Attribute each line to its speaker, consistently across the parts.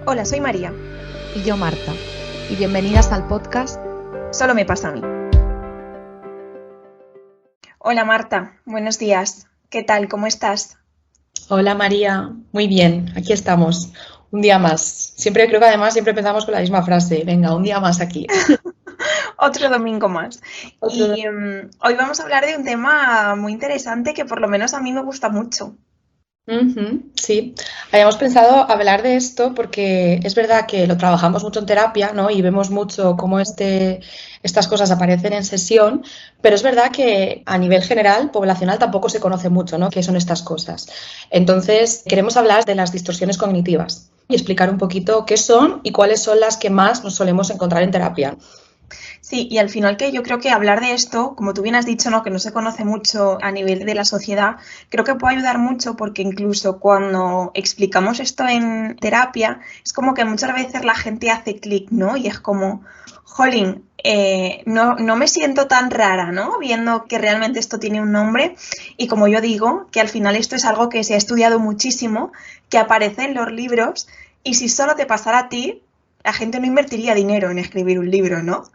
Speaker 1: Hola, soy María.
Speaker 2: Y yo, Marta. Y bienvenidas al podcast
Speaker 1: Solo me pasa a mí. Hola Marta, buenos días. ¿Qué tal? ¿Cómo estás?
Speaker 3: Hola María, muy bien, aquí estamos, un día más. Creo que además siempre empezamos con la misma frase, venga, un día más aquí.
Speaker 1: Otro domingo más.
Speaker 3: Otro-
Speaker 1: Y hoy vamos a hablar de un tema muy interesante que por lo menos a mí me gusta mucho.
Speaker 3: Sí, habíamos pensado hablar de esto porque es verdad que lo trabajamos mucho en terapia, ¿no? Y vemos mucho cómo estas cosas aparecen en sesión, pero es verdad que a nivel general, poblacional, tampoco se conoce mucho, ¿no? ¿Qué son estas cosas? Entonces, queremos hablar de las distorsiones cognitivas y explicar un poquito qué son y cuáles son las que más nos solemos encontrar en terapia.
Speaker 1: Sí, y al final que yo creo que hablar de esto, como tú bien has dicho, ¿no? Que no se conoce mucho a nivel de la sociedad, creo que puede ayudar mucho porque incluso cuando explicamos esto en terapia, es como que muchas veces la gente hace clic, ¿no? Y es como, jolín, no me siento tan rara, ¿no? Viendo que realmente esto tiene un nombre y como yo digo, que al final esto es algo que se ha estudiado muchísimo, que aparece en los libros y si solo te pasara a ti, la gente no invertiría dinero en escribir un libro, ¿no?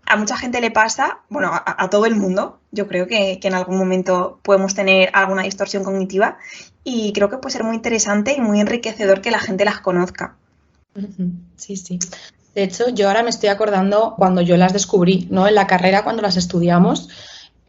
Speaker 1: A mucha gente le pasa, bueno, a todo el mundo, yo creo que en algún momento podemos tener alguna distorsión cognitiva y creo que puede ser muy interesante y muy enriquecedor que la gente las conozca.
Speaker 3: Sí, sí. De hecho, yo ahora me estoy acordando cuando yo las descubrí, ¿no? En la carrera, cuando las estudiamos,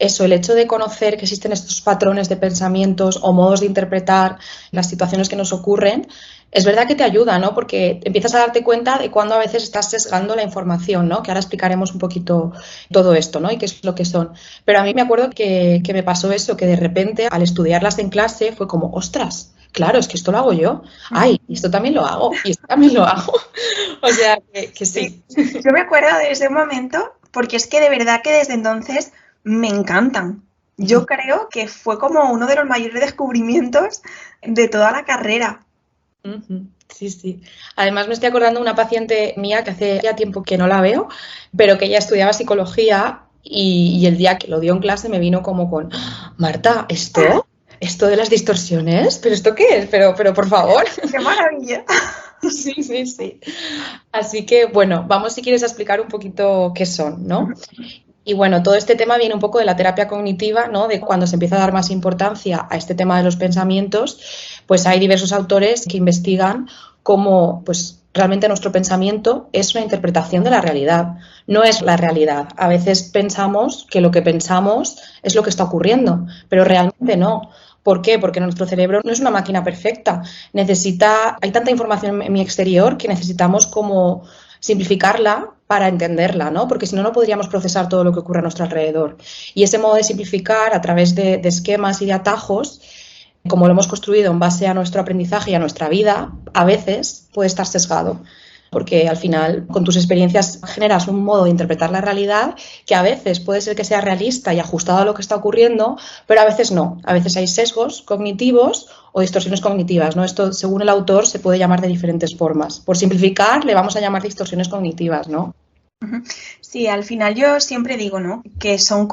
Speaker 3: eso, el hecho de conocer que existen estos patrones de pensamientos o modos de interpretar las situaciones que nos ocurren, es verdad que te ayuda, ¿no? Porque empiezas a darte cuenta de cuando a veces estás sesgando la información, ¿no? Que ahora explicaremos un poquito todo esto, ¿no? Y qué es lo que son. Pero a mí me acuerdo que me pasó eso, que de repente al estudiarlas en clase fue como, ostras, claro, es que esto lo hago yo. Ay, y esto también lo hago, y esto también lo hago. O sea, que
Speaker 1: Sí,
Speaker 3: sí.
Speaker 1: yo me acuerdo de ese momento porque es que de verdad que desde entonces me encantan. Yo creo que fue como uno de los mayores descubrimientos de toda la carrera.
Speaker 3: Ujú, sí, sí. Además me estoy acordando de una paciente mía que hace ya tiempo que no la veo, pero que ella estudiaba psicología y el día que lo dio en clase me vino como con, "Ah, Marta, ¿esto de las distorsiones? ¿Pero esto qué es? Pero por favor."
Speaker 1: ¡Qué maravilla!
Speaker 3: Sí, sí, sí. Así que bueno, vamos si quieres a explicar un poquito qué son, ¿no? Y bueno, todo este tema viene un poco de la terapia cognitiva, ¿no? De cuando se empieza a dar más importancia a este tema de los pensamientos, pues hay diversos autores que investigan cómo, pues, realmente nuestro pensamiento es una interpretación de la realidad, no es la realidad. A veces pensamos que lo que pensamos es lo que está ocurriendo, pero realmente no. ¿Por qué? Porque nuestro cerebro no es una máquina perfecta. Hay tanta información en mi exterior que necesitamos como simplificarla para entenderla, ¿no? Porque si no, no podríamos procesar todo lo que ocurre a nuestro alrededor. Y ese modo de simplificar a través de esquemas y de atajos, como lo hemos construido en base a nuestro aprendizaje y a nuestra vida, a veces puede estar sesgado. Porque al final, con tus experiencias, generas un modo de interpretar la realidad que a veces puede ser que sea realista y ajustado a lo que está ocurriendo, pero a veces no. A veces hay sesgos cognitivos o distorsiones cognitivas, ¿no? Esto, según el autor, se puede llamar de diferentes formas. Por simplificar, le vamos a llamar distorsiones cognitivas, ¿no?
Speaker 1: Sí, al final yo siempre digo, ¿no? Que son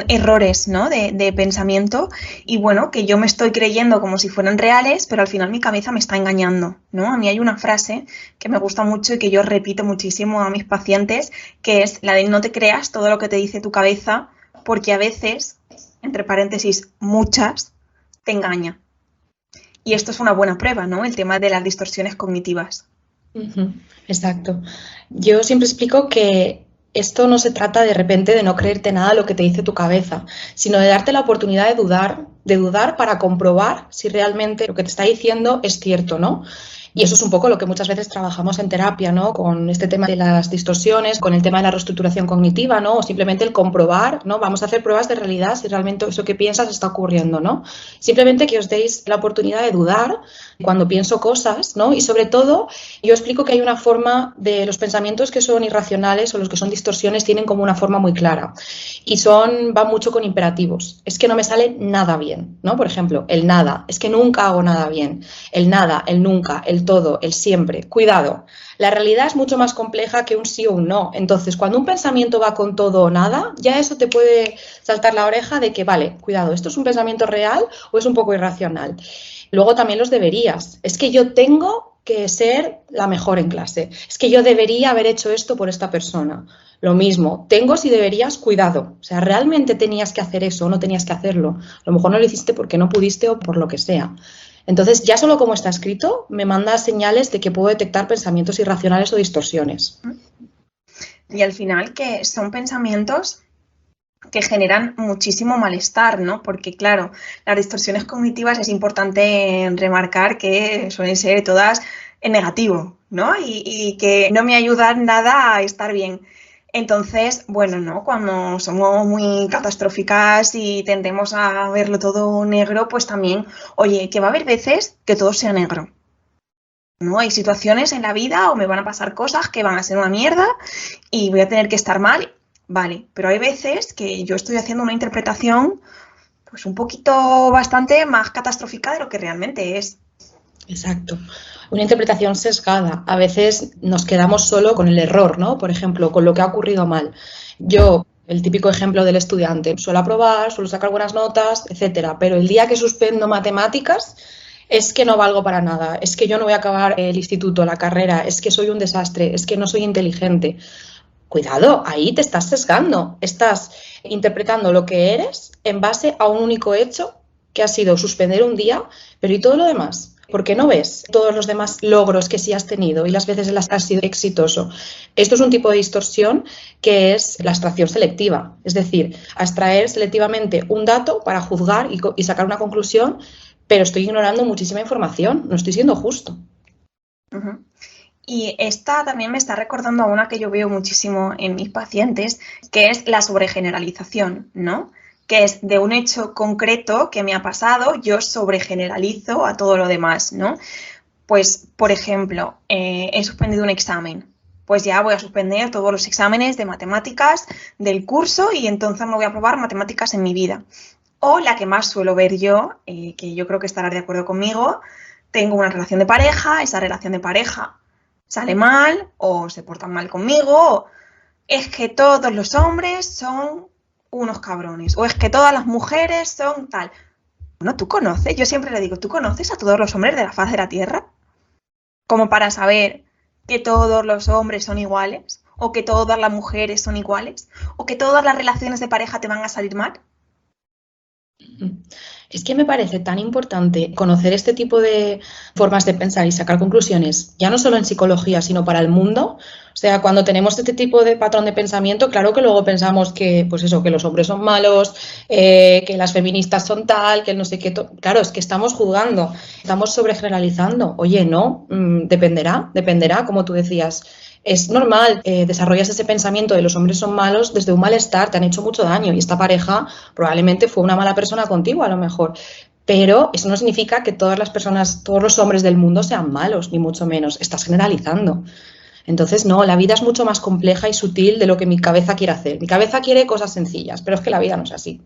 Speaker 1: errores, ¿no? De pensamiento y bueno, que yo me estoy creyendo como si fueran reales, pero al final mi cabeza me está engañando, ¿no? A mí hay una frase que me gusta mucho y que yo repito muchísimo a mis pacientes, que es la de no te creas todo lo que te dice tu cabeza, porque a veces, entre paréntesis, muchas, te engaña. Y esto es una buena prueba, ¿no? El tema de las distorsiones cognitivas.
Speaker 3: Exacto. Yo siempre explico que esto no se trata de repente de no creerte nada de lo que te dice tu cabeza, sino de darte la oportunidad de dudar para comprobar si realmente lo que te está diciendo es cierto, ¿no? Y eso es un poco lo que muchas veces trabajamos en terapia, ¿no? Con este tema de las distorsiones, con el tema de la reestructuración cognitiva, ¿no? O simplemente el comprobar, ¿no? Vamos a hacer pruebas de realidad si realmente eso que piensas está ocurriendo, ¿no? Simplemente que os deis la oportunidad de dudar cuando pienso cosas, ¿no? Y sobre todo, yo explico que hay una forma de los pensamientos que son irracionales o los que son distorsiones tienen como una forma muy clara y van mucho con imperativos. Es que no me sale nada bien, ¿no? Por ejemplo, el nada, es que nunca hago nada bien. El nada, el nunca, el todo, el siempre. Cuidado, la realidad es mucho más compleja que un sí o un no. Entonces, cuando un pensamiento va con todo o nada, ya eso te puede saltar la oreja de que, vale, cuidado, ¿esto es un pensamiento real o es un poco irracional? Luego también los deberías. Es que yo tengo que ser la mejor en clase. Es que yo debería haber hecho esto por esta persona. Lo mismo, tengo si deberías, cuidado. O sea, ¿realmente tenías que hacer eso o no tenías que hacerlo? A lo mejor no lo hiciste porque no pudiste o por lo que sea. Entonces, ya solo como está escrito, me manda señales de que puedo detectar pensamientos irracionales o distorsiones.
Speaker 1: Y al final que son pensamientos que generan muchísimo malestar, ¿no? Porque, claro, las distorsiones cognitivas es importante remarcar que suelen ser todas en negativo, ¿no? Y que no me ayudan nada a estar bien. Entonces, bueno, ¿no? Cuando somos muy catastróficas y tendemos a verlo todo negro, pues también, oye, que va a haber veces que todo sea negro, ¿no? Hay situaciones en la vida o me van a pasar cosas que van a ser una mierda y voy a tener que estar mal. Vale, pero hay veces que yo estoy haciendo una interpretación pues un poquito bastante más catastrófica de lo que realmente es.
Speaker 3: Exacto. Una interpretación sesgada. A veces nos quedamos solo con el error, ¿no? Por ejemplo, con lo que ha ocurrido mal. Yo, el típico ejemplo del estudiante, suelo aprobar, suelo sacar buenas notas, etcétera, pero el día que suspendo matemáticas es que no valgo para nada, es que yo no voy a acabar el instituto, la carrera, es que soy un desastre, es que no soy inteligente. Cuidado, ahí te estás sesgando, estás interpretando lo que eres en base a un único hecho que ha sido suspender un día, pero ¿y todo lo demás? ¿Por qué no ves todos los demás logros que sí has tenido y las veces en las que has sido exitoso? Esto es un tipo de distorsión que es la abstracción selectiva, es decir, abstraer selectivamente un dato para juzgar y sacar una conclusión, pero estoy ignorando muchísima información, no estoy siendo justo.
Speaker 1: Uh-huh. Y esta también me está recordando a una que yo veo muchísimo en mis pacientes, que es la sobregeneralización, ¿no? Que es de un hecho concreto que me ha pasado, yo sobregeneralizo a todo lo demás, ¿no? Pues, por ejemplo, he suspendido un examen, pues ya voy a suspender todos los exámenes de matemáticas del curso y entonces no voy a probar matemáticas en mi vida. O la que más suelo ver yo, que yo creo que estarás de acuerdo conmigo, tengo una relación de pareja, esa relación de pareja sale mal o se portan mal conmigo, es que todos los hombres son unos cabrones o es que todas las mujeres son tal. Bueno, tú conoces, yo siempre le digo, ¿tú conoces a todos los hombres de la faz de la tierra? Como para saber que todos los hombres son iguales o que todas las mujeres son iguales o que todas las relaciones de pareja te van a salir mal.
Speaker 3: Es que me parece tan importante conocer este tipo de formas de pensar y sacar conclusiones, ya no solo en psicología, sino para el mundo. O sea, cuando tenemos este tipo de patrón de pensamiento, claro que luego pensamos que, pues eso, que los hombres son malos, que las feministas son tal, que no sé qué. Claro, es que estamos juzgando, estamos sobregeneralizando. Oye, no, dependerá, como tú decías. Es normal, desarrollas ese pensamiento de los hombres son malos desde un malestar, te han hecho mucho daño y esta pareja probablemente fue una mala persona contigo a lo mejor, pero eso no significa que todas las personas, todos los hombres del mundo sean malos, ni mucho menos, estás generalizando. Entonces, no, la vida es mucho más compleja y sutil de lo que mi cabeza quiere hacer. Mi cabeza quiere cosas sencillas, pero es que la vida no es así.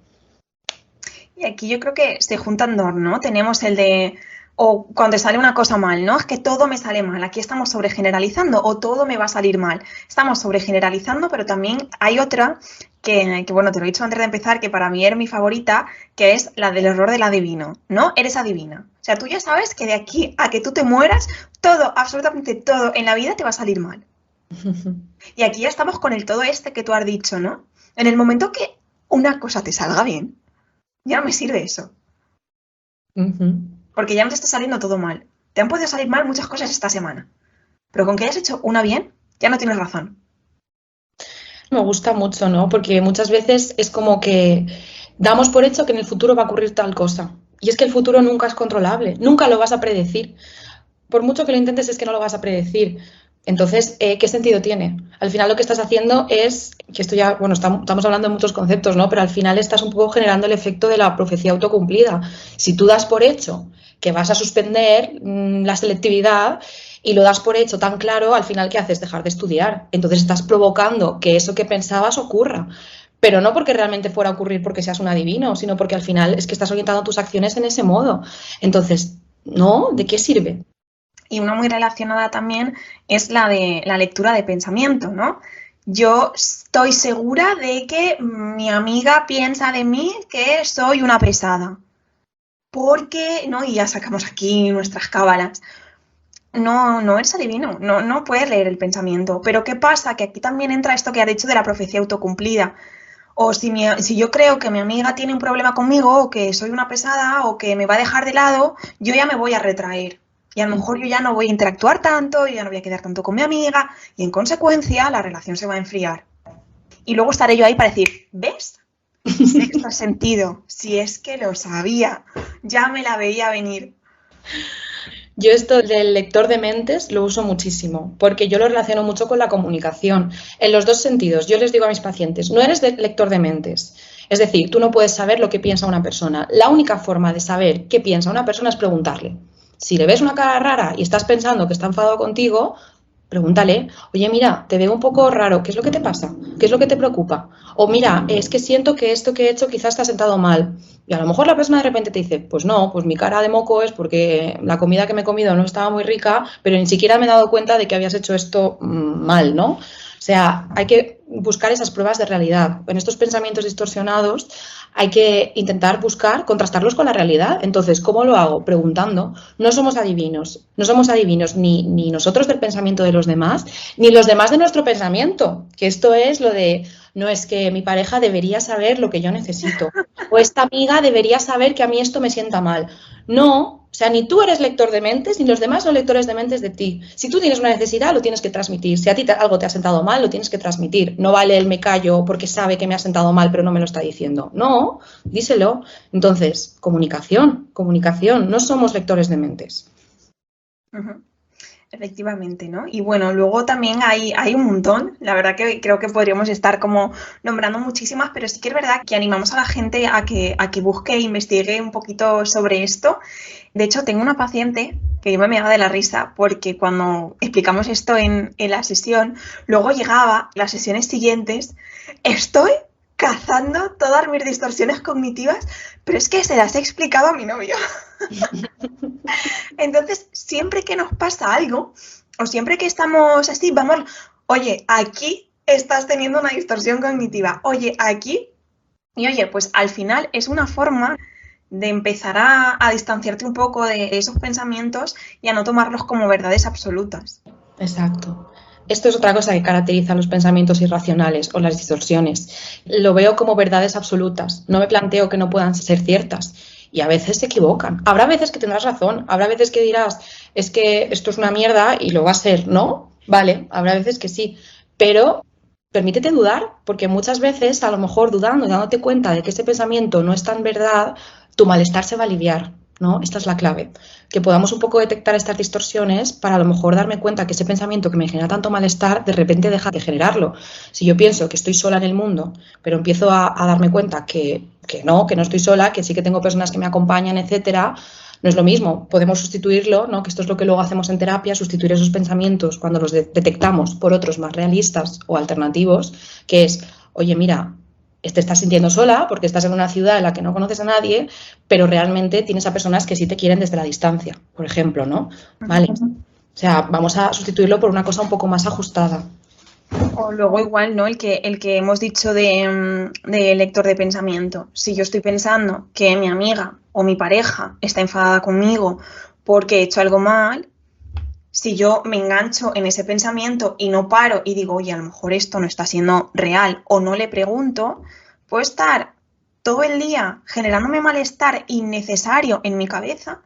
Speaker 1: Y aquí yo creo que se juntan dos, ¿no? Tenemos el de, o cuando te sale una cosa mal, ¿no? Es que todo me sale mal, aquí estamos sobregeneralizando o todo me va a salir mal. Estamos sobregeneralizando, pero también hay otra que, bueno, te lo he dicho antes de empezar, que para mí era mi favorita, que es la del error del adivino, ¿no? Eres adivina. O sea, tú ya sabes que de aquí a que tú te mueras, todo, absolutamente todo en la vida te va a salir mal. Y aquí ya estamos con el todo este que tú has dicho, ¿no? En el momento que una cosa te salga bien, ya no me sirve eso. Porque ya no te está saliendo todo mal. Te han podido salir mal muchas cosas esta semana. Pero con que hayas hecho una bien, ya no tienes razón.
Speaker 3: Me gusta mucho, ¿no? Porque muchas veces es como que damos por hecho que en el futuro va a ocurrir tal cosa. Y es que el futuro nunca es controlable, nunca lo vas a predecir. Por mucho que lo intentes es que no lo vas a predecir. Entonces, ¿qué sentido tiene? Al final lo que estás haciendo es, que esto ya, bueno, estamos hablando de muchos conceptos, ¿no? Pero al final estás un poco generando el efecto de la profecía autocumplida. Si tú das por hecho que vas a suspender la selectividad y lo das por hecho tan claro, al final, ¿qué haces? Dejar de estudiar. Entonces estás provocando que eso que pensabas ocurra. Pero no porque realmente fuera a ocurrir porque seas un adivino, sino porque al final es que estás orientando tus acciones en ese modo. Entonces, ¿no? ¿De qué sirve?
Speaker 1: Y una muy relacionada también es la de la lectura de pensamiento, ¿no? Yo estoy segura de que mi amiga piensa de mí que soy una pesada. Porque, ¿no? Y ya sacamos aquí nuestras cábalas. no eres adivino, no puedes leer el pensamiento. Pero ¿qué pasa? Que aquí también entra esto que has dicho de la profecía autocumplida. O si yo creo que mi amiga tiene un problema conmigo, o que soy una pesada, o que me va a dejar de lado, yo ya me voy a retraer. Y a lo mejor yo ya no voy a interactuar tanto, yo ya no voy a quedar tanto con mi amiga, y en consecuencia la relación se va a enfriar. Y luego estaré yo ahí para decir, ¿ves? Sexto sentido, si es que lo sabía, ya me la veía venir.
Speaker 3: Yo esto del lector de mentes lo uso muchísimo, porque yo lo relaciono mucho con la comunicación, en los dos sentidos. Yo les digo a mis pacientes, no eres lector de mentes, es decir, tú no puedes saber lo que piensa una persona. La única forma de saber qué piensa una persona es preguntarle. Si le ves una cara rara y estás pensando que está enfadado contigo, pregúntale, oye, mira, te veo un poco raro, ¿qué es lo que te pasa? ¿Qué es lo que te preocupa? O mira, es que siento que esto que he hecho quizás te ha sentado mal. Y a lo mejor la persona de repente te dice, pues no, pues mi cara de moco es porque la comida que me he comido no estaba muy rica, pero ni siquiera me he dado cuenta de que habías hecho esto mal, ¿no? O sea, hay que buscar esas pruebas de realidad. En estos pensamientos distorsionados hay que intentar buscar, contrastarlos con la realidad. Entonces, ¿cómo lo hago? Preguntando. No somos adivinos ni nosotros del pensamiento de los demás, ni los demás de nuestro pensamiento, que esto es lo de, no es que mi pareja debería saber lo que yo necesito, o esta amiga debería saber que a mí esto me sienta mal. No, o sea, ni tú eres lector de mentes, ni los demás son lectores de mentes de ti. Si tú tienes una necesidad, lo tienes que transmitir. Si a ti algo te ha sentado mal, lo tienes que transmitir. No vale el me callo porque sabe que me ha sentado mal, pero no me lo está diciendo. No, díselo. Entonces, comunicación, no somos lectores de mentes.
Speaker 1: Uh-huh. Efectivamente, ¿no? Y bueno, luego también hay un montón, la verdad que creo que podríamos estar como nombrando muchísimas, pero sí que es verdad que animamos a la gente a que busque e investigue un poquito sobre esto. De hecho, tengo una paciente que yo me meaba de la risa porque cuando explicamos esto en la sesión, luego llegaba las sesiones siguientes, estoy cazando todas mis distorsiones cognitivas, pero es que se las he explicado a mi novio. Entonces, siempre que nos pasa algo, o siempre que estamos así, vamos, oye, aquí estás teniendo una distorsión cognitiva, oye, aquí, y oye, pues al final es una forma de empezar a distanciarte un poco de esos pensamientos y a no tomarlos como verdades absolutas.
Speaker 3: Exacto. Esto es otra cosa que caracteriza los pensamientos irracionales o las distorsiones. Lo veo como verdades absolutas. No me planteo que no puedan ser ciertas. Y a veces se equivocan. Habrá veces que tendrás razón. Habrá veces que dirás, es que esto es una mierda y lo va a ser, ¿no? Vale, habrá veces que sí. Pero permítete dudar, porque muchas veces, a lo mejor dudando, dándote cuenta de que ese pensamiento no es tan verdad, tu malestar se va a aliviar, ¿no? Esta es la clave. Que podamos un poco detectar estas distorsiones para a lo mejor darme cuenta que ese pensamiento que me genera tanto malestar, de repente deja de generarlo. Si yo pienso que estoy sola en el mundo, pero empiezo a darme cuenta que no estoy sola, que sí que tengo personas que me acompañan, etcétera, no es lo mismo. Podemos sustituirlo, ¿no? Que esto es lo que luego hacemos en terapia, sustituir esos pensamientos cuando los detectamos por otros más realistas o alternativos, que es, oye, mira, te estás sintiendo sola porque estás en una ciudad en la que no conoces a nadie, pero realmente tienes a personas que sí te quieren desde la distancia, por ejemplo, ¿no? Vale. O sea, vamos a sustituirlo por una cosa un poco más ajustada.
Speaker 1: O luego igual, ¿no? El que hemos dicho de lector de pensamiento. Si yo estoy pensando que mi amiga o mi pareja está enfadada conmigo porque he hecho algo mal, si yo me engancho en ese pensamiento y no paro y digo, oye, a lo mejor esto no está siendo real o no le pregunto, puedo estar todo el día generándome malestar innecesario en mi cabeza,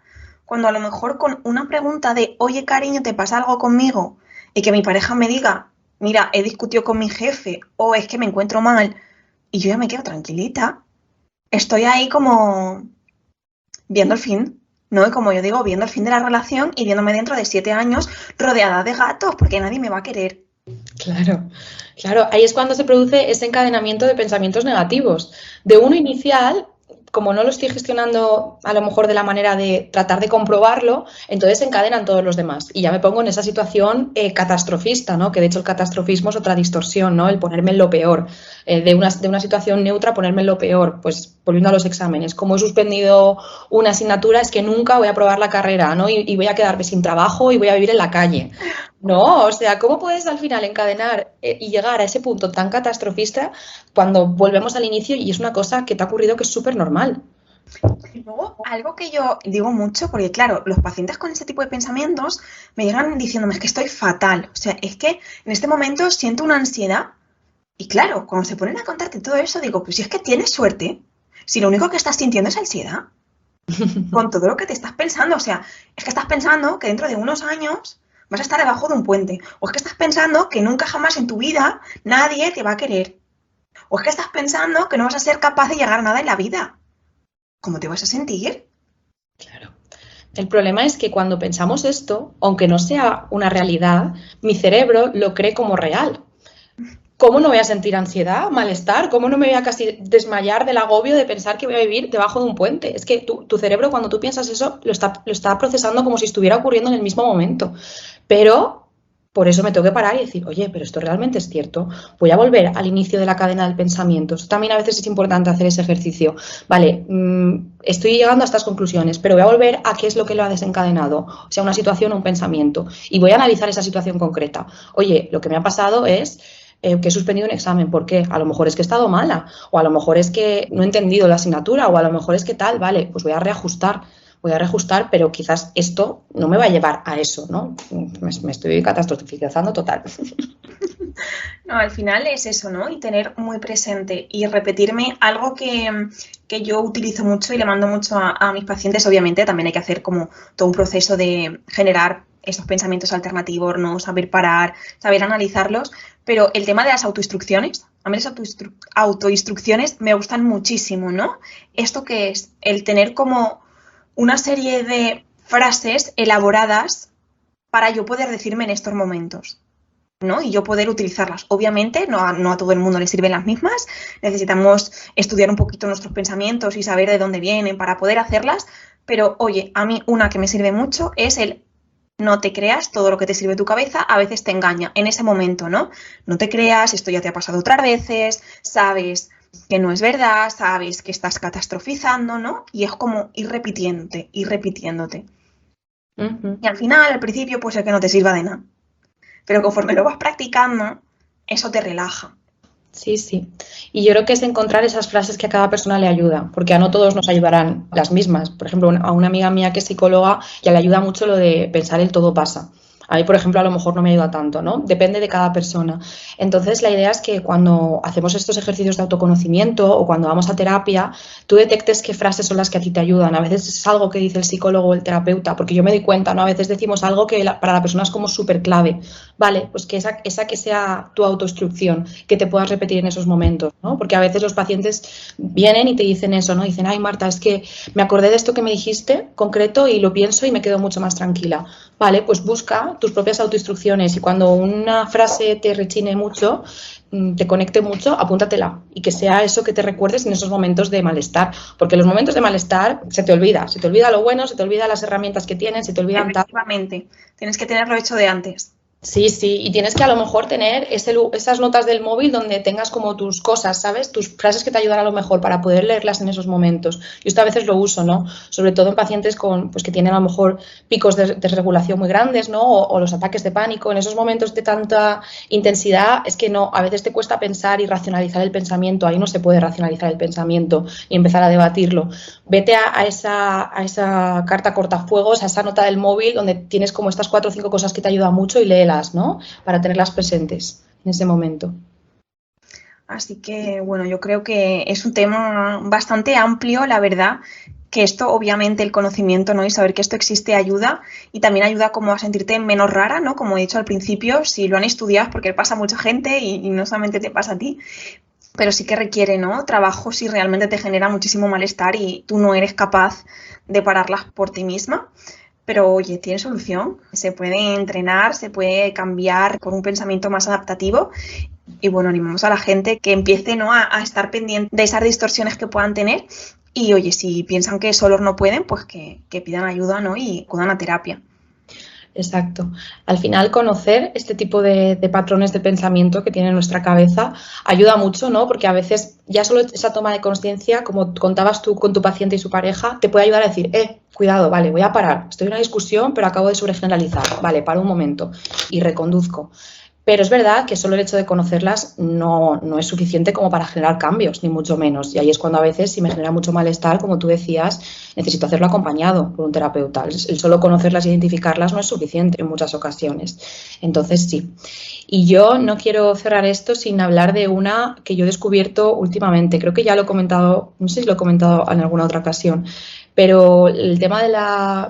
Speaker 1: cuando a lo mejor con una pregunta de, oye, cariño, ¿te pasa algo conmigo? Y que mi pareja me diga, mira, he discutido con mi jefe o es que me encuentro mal y yo ya me quedo tranquilita. Estoy ahí como viendo el fin, ¿no? Y como yo digo, viendo el fin de la relación y viéndome dentro de 7 años rodeada de gatos porque nadie me va a querer.
Speaker 3: Claro, ahí es cuando se produce ese encadenamiento de pensamientos negativos. De uno inicial, como no lo estoy gestionando a lo mejor de la manera de tratar de comprobarlo, entonces se encadenan todos los demás. Y ya me pongo en esa situación catastrofista, ¿no? Que de hecho el catastrofismo es otra distorsión, ¿no? El ponerme en lo peor. De una situación neutra ponerme en lo peor. Pues volviendo a los exámenes, como he suspendido una asignatura, es que nunca voy a aprobar la carrera, ¿no? Y voy a quedarme sin trabajo y voy a vivir en la calle. No, o sea, ¿cómo puedes al final encadenar y llegar a ese punto tan catastrofista cuando volvemos al inicio y es una cosa que te ha ocurrido que es súper normal?
Speaker 1: Y luego, algo que yo digo mucho, porque claro, los pacientes con este tipo de pensamientos me llegan diciéndome, es que estoy fatal, o sea, es que en este momento siento una ansiedad y claro, cuando se ponen a contarte todo eso, digo, pues si es que tienes suerte, si lo único que estás sintiendo es ansiedad, con todo lo que te estás pensando, o sea, es que estás pensando que dentro de unos años vas a estar debajo de un puente, o es que estás pensando que nunca jamás en tu vida nadie te va a querer, o es que estás pensando que no vas a ser capaz de llegar a nada en la vida. ¿Cómo te vas a sentir?
Speaker 3: Claro. El problema es que cuando pensamos esto, aunque no sea una realidad, mi cerebro lo cree como real. ¿Cómo no voy a sentir ansiedad, malestar? ¿Cómo no me voy a casi desmayar del agobio de pensar que voy a vivir debajo de un puente? Es que tu cerebro, cuando tú piensas eso, lo está procesando como si estuviera ocurriendo en el mismo momento. Pero por eso me tengo que parar y decir, oye, pero esto realmente es cierto. Voy a volver al inicio de la cadena del pensamiento. Esto también a veces es importante hacer ese ejercicio. Vale, estoy llegando a estas conclusiones, pero voy a volver a qué es lo que lo ha desencadenado. O sea, una situación o un pensamiento. Y voy a analizar esa situación concreta. Oye, lo que me ha pasado es que he suspendido un examen. ¿Por qué? A lo mejor es que he estado mala, o a lo mejor es que no he entendido la asignatura, o a lo mejor es que tal, vale, pues voy a reajustar, pero quizás esto no me va a llevar a eso, ¿no? Me estoy catastrofizando total.
Speaker 1: No, al final es eso, ¿no? Y tener muy presente y repetirme algo que yo utilizo mucho y le mando mucho a mis pacientes. Obviamente también hay que hacer como todo un proceso de generar esos pensamientos alternativos, ¿no? Saber parar, saber analizarlos. Pero el tema de las autoinstrucciones, a mí las autoinstrucciones me gustan muchísimo, ¿no? Esto que es el tener como una serie de frases elaboradas para yo poder decirme en estos momentos, ¿no? Y yo poder utilizarlas. Obviamente, no a todo el mundo le sirven las mismas. Necesitamos estudiar un poquito nuestros pensamientos y saber de dónde vienen para poder hacerlas. Pero, oye, a mí una que me sirve mucho es el no te creas todo lo que te sirve tu cabeza, a veces te engaña en ese momento, ¿no? No te creas, esto ya te ha pasado otras veces, sabes que no es verdad, sabes que estás catastrofizando, ¿no? Y es como ir repitiéndote. Y al final, al principio, puede ser que no te sirva de nada. Pero conforme lo vas practicando, eso te relaja.
Speaker 3: Sí, sí. Y yo creo que es encontrar esas frases que a cada persona le ayuda, porque a no todos nos ayudarán las mismas. Por ejemplo, a una amiga mía que es psicóloga, ya le ayuda mucho lo de pensar el todo pasa. A mí, por ejemplo, a lo mejor no me ayuda tanto, ¿no? Depende de cada persona. Entonces, la idea es que cuando hacemos estos ejercicios de autoconocimiento o cuando vamos a terapia, tú detectes qué frases son las que a ti te ayudan. A veces es algo que dice el psicólogo o el terapeuta, porque yo me doy cuenta, ¿no? A veces decimos algo que para la persona es como súper clave. Vale, pues que esa que sea tu autoinstrucción, que te puedas repetir en esos momentos, ¿no? Porque a veces los pacientes vienen y te dicen eso, ¿no? Dicen, ay, Marta, es que me acordé de esto que me dijiste concreto y lo pienso y me quedo mucho más tranquila. Vale, pues busca tus propias autoinstrucciones y cuando una frase te rechine mucho, te conecte mucho, apúntatela y que sea eso que te recuerdes en esos momentos de malestar, porque en los momentos de malestar se te olvida lo bueno, se te olvida las herramientas que tienes, se te olvidan tal.
Speaker 1: Efectivamente, tienes que tenerlo hecho de antes.
Speaker 3: Sí, sí, y tienes que a lo mejor tener esas notas del móvil donde tengas como tus cosas, ¿sabes? Tus frases que te ayudan a lo mejor para poder leerlas en esos momentos. Yo esto a veces lo uso, ¿no? Sobre todo en pacientes pues que tienen a lo mejor picos de desregulación muy grandes, ¿no? O los ataques de pánico. En esos momentos de tanta intensidad es que no, a veces te cuesta pensar y racionalizar el pensamiento. Ahí no se puede racionalizar el pensamiento y empezar a debatirlo. Vete a esa carta cortafuegos, a esa nota del móvil donde tienes como estas 4 o 5 cosas que te ayudan mucho y léelas, ¿no? Para tenerlas presentes en ese momento.
Speaker 1: Así que, bueno, yo creo que es un tema bastante amplio, la verdad, que esto, obviamente, el conocimiento, ¿no? Y saber que esto existe ayuda y también ayuda como a sentirte menos rara, ¿no? Como he dicho al principio, si lo han estudiado, porque pasa a mucha gente y no solamente te pasa a ti, pero sí que requiere, ¿no? Trabajo si realmente te genera muchísimo malestar y tú no eres capaz de pararlas por ti misma. Pero oye, tiene solución, se puede entrenar, se puede cambiar por un pensamiento más adaptativo y bueno, animamos a la gente que empiece, ¿no? a estar pendiente de esas distorsiones que puedan tener y oye, si piensan que solos no pueden, pues que pidan ayuda, ¿no? Y acudan a terapia.
Speaker 3: Exacto. Al final, conocer este tipo de patrones de pensamiento que tiene nuestra cabeza ayuda mucho, ¿no? Porque a veces ya solo esa toma de conciencia, como contabas tú con tu paciente y su pareja, te puede ayudar a decir, cuidado, vale, voy a parar. Estoy en una discusión, pero acabo de sobregeneralizar. Vale, paro un momento y reconduzco. Pero es verdad que solo el hecho de conocerlas no es suficiente como para generar cambios, ni mucho menos. Y ahí es cuando a veces, si me genera mucho malestar, como tú decías, necesito hacerlo acompañado por un terapeuta. El solo conocerlas e identificarlas no es suficiente en muchas ocasiones. Entonces, sí. Y yo no quiero cerrar esto sin hablar de una que yo he descubierto últimamente. Creo que ya lo he comentado, no sé si lo he comentado en alguna otra ocasión, pero el tema de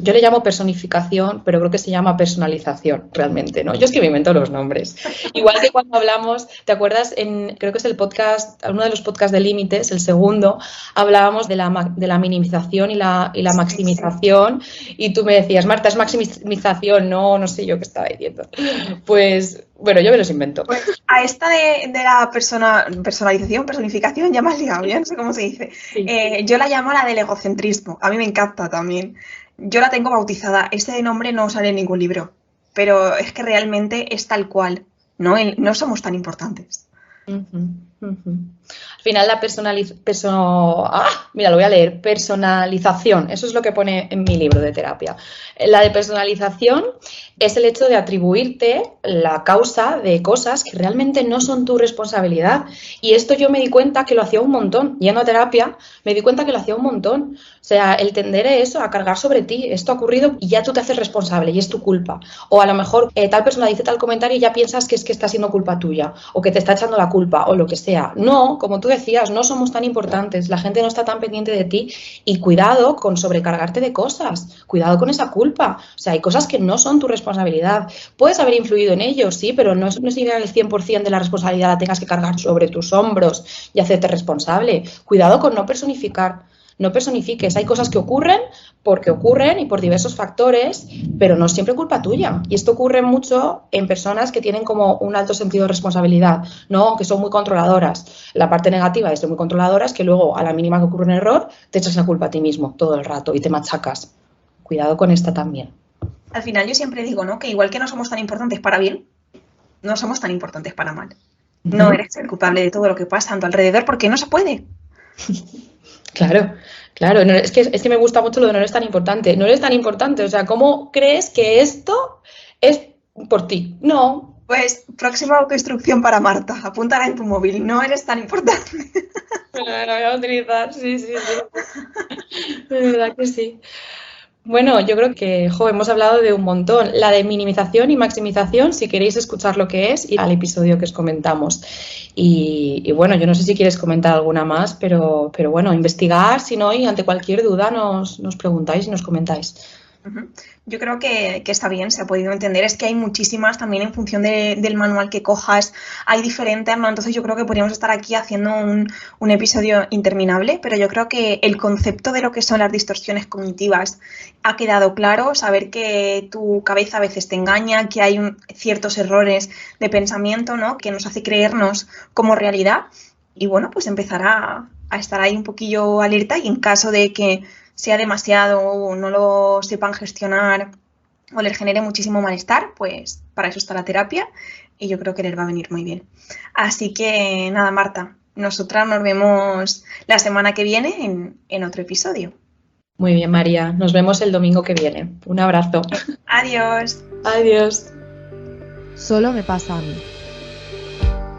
Speaker 3: yo le llamo personificación, pero creo que se llama personalización realmente, ¿no? Yo es que me invento los nombres. Igual que cuando hablamos, ¿te acuerdas? Creo que es el podcast, uno de los podcasts de Límites, el segundo, hablábamos de la minimización y la maximización, y tú me decías, Marta, es maximización, no sé yo qué estaba diciendo. Pues, bueno, yo me los invento.
Speaker 1: Pues a esta de la personalización, personificación, ya me has ligado, ya no sé cómo se dice. Sí. Yo la llamo la del egocentrismo. A mí me encanta también. Yo la tengo bautizada. Ese nombre no sale en ningún libro, pero es que realmente es tal cual. No somos tan importantes.
Speaker 3: Al final la mira, lo voy a leer, personalización, eso es lo que pone en mi libro de terapia. La de personalización es el hecho de atribuirte la causa de cosas que realmente no son tu responsabilidad. Y esto yo me di cuenta que lo hacía un montón. Yendo a terapia, me di cuenta que lo hacía un montón. O sea, el tender eso, a cargar sobre ti, esto ha ocurrido y ya tú te haces responsable y es tu culpa. O a lo mejor tal persona dice tal comentario y ya piensas que es que está siendo culpa tuya o que te está echando la culpa o lo que sea. No, como tú decías, no somos tan importantes, la gente no está tan pendiente de ti y cuidado con sobrecargarte de cosas, cuidado con esa culpa. O sea, hay cosas que no son tu responsabilidad. Puedes haber influido en ellos, sí, pero no significa que el 100% de la responsabilidad la tengas que cargar sobre tus hombros y hacerte responsable. Cuidado con no personificar. No personifiques, hay cosas que ocurren porque ocurren y por diversos factores, pero no es siempre culpa tuya. Y esto ocurre mucho en personas que tienen como un alto sentido de responsabilidad, ¿no? Que son muy controladoras. La parte negativa de ser muy controladoras es que luego a la mínima que ocurre un error te echas la culpa a ti mismo todo el rato y te machacas. Cuidado con esta también.
Speaker 1: Al final yo siempre digo, ¿no? Que igual que no somos tan importantes para bien, no somos tan importantes para mal. No eres el culpable de todo lo que pasa a tu alrededor porque no se puede.
Speaker 3: Claro, no, es que me gusta mucho lo de no eres tan importante. No eres tan importante, o sea, ¿cómo crees que esto es por ti? No.
Speaker 1: Pues próxima autoinstrucción para Marta, apúntala en tu móvil, no eres tan importante.
Speaker 3: Bueno, la voy a utilizar, sí. De verdad que sí. Bueno, yo creo que hemos hablado de un montón. La de minimización y maximización, si queréis escuchar lo que es, ir al episodio que os comentamos. Y bueno, yo no sé si quieres comentar alguna más, pero bueno, investigar, si no, y ante cualquier duda nos preguntáis y nos comentáis.
Speaker 1: Yo creo que está bien, se ha podido entender. Es que hay muchísimas también en función del manual que cojas, hay diferentes, ¿no? Entonces yo creo que podríamos estar aquí haciendo un episodio interminable, pero yo creo que el concepto de lo que son las distorsiones cognitivas ha quedado claro, saber que tu cabeza a veces te engaña, que hay ciertos errores de pensamiento, ¿no? Que nos hace creernos como realidad y bueno, pues empezar a estar ahí un poquillo alerta y en caso de que sea demasiado o no lo sepan gestionar o les genere muchísimo malestar, pues para eso está la terapia y yo creo que les va a venir muy bien. Así que nada, Marta, nosotras nos vemos la semana que viene en otro episodio.
Speaker 3: Muy bien, María, nos vemos el domingo que viene. Un abrazo.
Speaker 1: Adiós.
Speaker 3: Adiós.
Speaker 2: Solo me pasa a mí.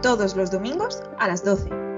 Speaker 1: Todos los domingos a las 12.